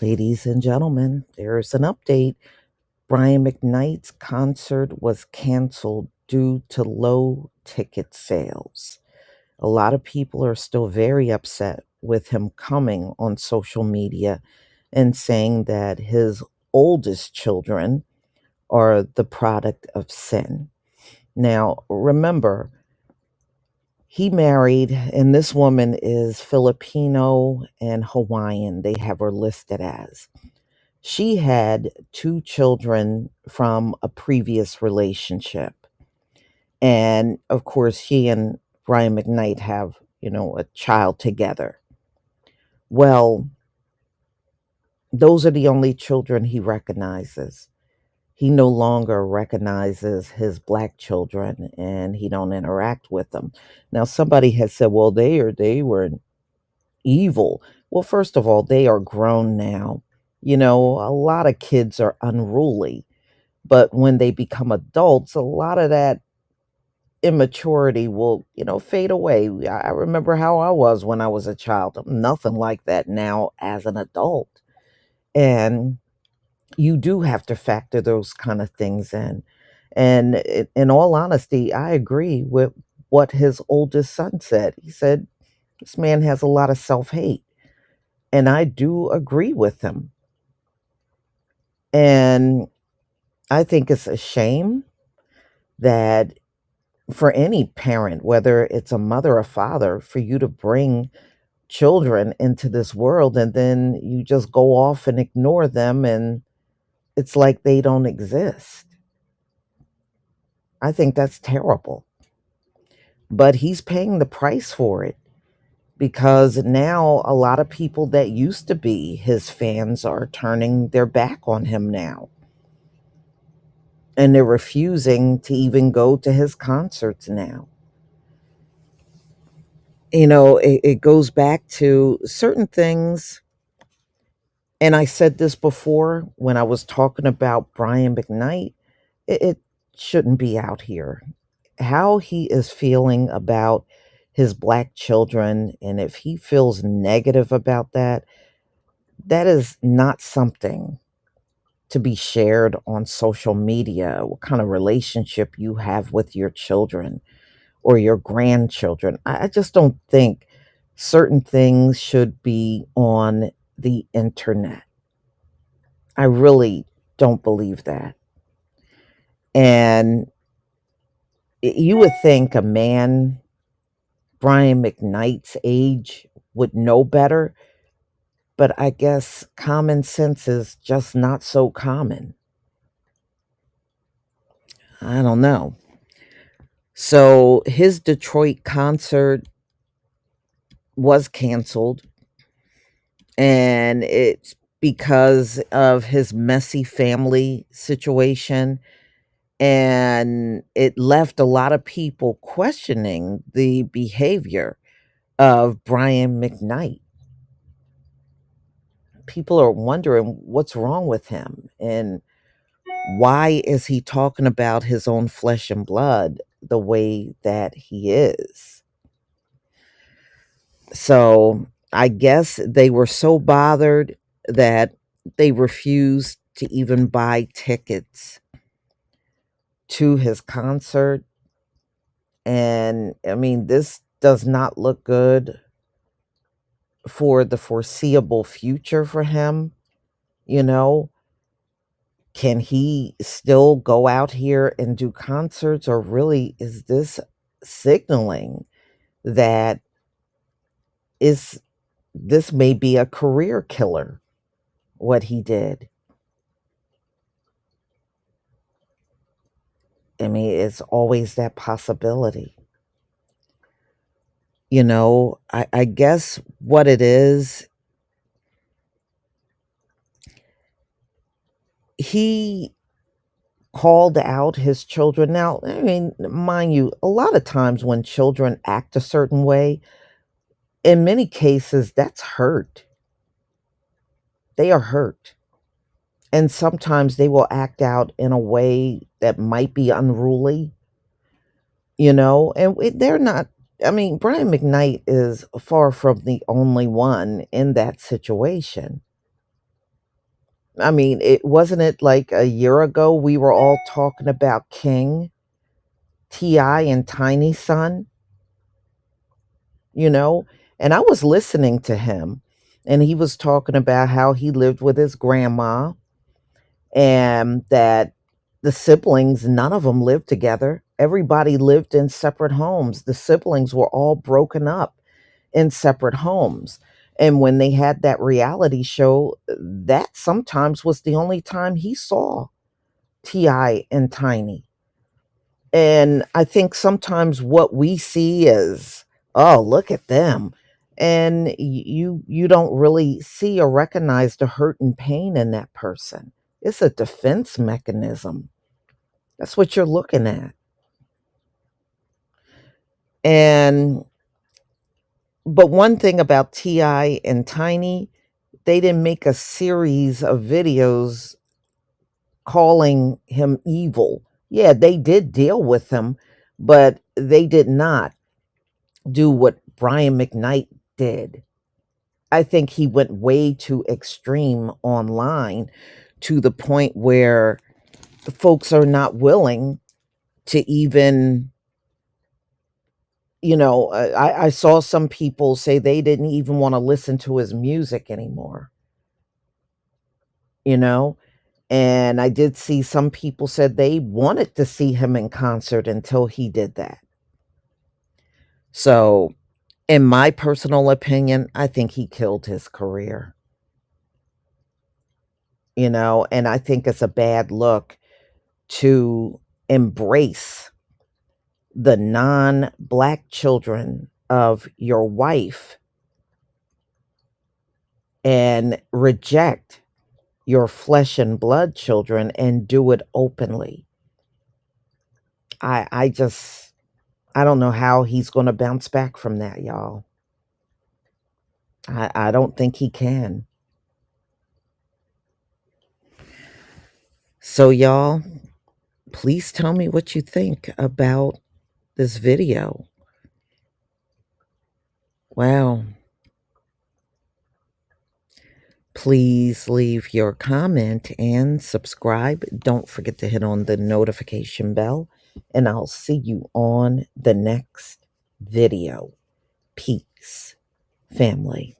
Ladies and gentlemen, there's an update. Brian McKnight's concert was canceled due to low ticket sales. A lot of people are still very upset with him coming on social media and saying that his oldest children are the product of sin. Now, remember, he married, and this woman is Filipino and Hawaiian, they have her listed as. She had two children from a previous relationship. And of course, she and Brian McKnight have, a child together. Well, those are the only children he recognizes. He no longer recognizes his black children and he don't interact with them. Now somebody has said, well, they were evil. Well, first of all, they are grown now. A lot of kids are unruly. But when they become adults, a lot of that immaturity will, fade away. I remember how I was when I was a child. I'm nothing like that now as an adult. And you do have to factor those kind of things in. And in all honesty, I agree with what his oldest son said. He said, this man has a lot of self hate. And I do agree with him. And I think it's a shame that for any parent, whether it's a mother or father, for you to bring children into this world and then you just go off and ignore them and it's like they don't exist. I think that's terrible. But he's paying the price for it because now a lot of people that used to be his fans are turning their back on him now. And they're refusing to even go to his concerts now. It goes back to certain things. And I said this before when I was talking about Brian McKnight. It shouldn't be out here. How he is feeling about his black children, and if he feels negative about that, that is not something to be shared on social media. What kind of relationship you have with your children or your grandchildren. I just don't think certain things should be on the internet. I really don't believe that. And you would think a man Brian McKnight's age would know better, but I guess common sense is just not so common. I don't know. So his Detroit concert was canceled, and it's because of his messy family situation. And it left a lot of people questioning the behavior of Brian McKnight. People are wondering what's wrong with him and why is he talking about his own flesh and blood the way that he is. So I guess they were so bothered that they refused to even buy tickets to his concert. And I mean, this does not look good for the foreseeable future for him. You know, can he still go out here and do concerts, or really is this signaling that is this may be a career killer, what he did? I mean, it's always that possibility. I guess what it is, he called out his children. Now, I mean, mind you, a lot of times when children act a certain way, in many cases, that's hurt. They are hurt. And sometimes they will act out in a way that might be unruly, and they're not. I mean, Brian McKnight is far from the only one in that situation. I mean, it wasn't it like a year ago we were all talking about King, T.I., and Tiny Son, you know? And I was listening to him, and he was talking about how he lived with his grandma and that the siblings, none of them lived together. Everybody lived in separate homes. The siblings were all broken up in separate homes. And when they had that reality show, that sometimes was the only time he saw Ti and Tiny. And I think sometimes what we see is, oh, look at them. And you don't really see or recognize the hurt and pain in that person. It's a defense mechanism. That's what you're looking at. And but one thing about Ti and Tiny, they didn't make a series of videos calling him evil. Yeah, they did deal with him, but they did not do what Brian McKnight did. I think he went way too extreme online to the point where the folks are not willing to even, I saw some people say they didn't even want to listen to his music anymore, you know? And I did see some people said they wanted to see him in concert until he did that. So, in my personal opinion, I think he killed his career, and I think it's a bad look to embrace the non black children of your wife and reject your flesh and blood children and do it openly. I don't know how he's going to bounce back from that, y'all. I don't think he can. So, y'all, please tell me what you think about this video. Wow. Please leave your comment and subscribe. Don't forget to hit on the notification bell, and I'll see you on the next video. Peace, family.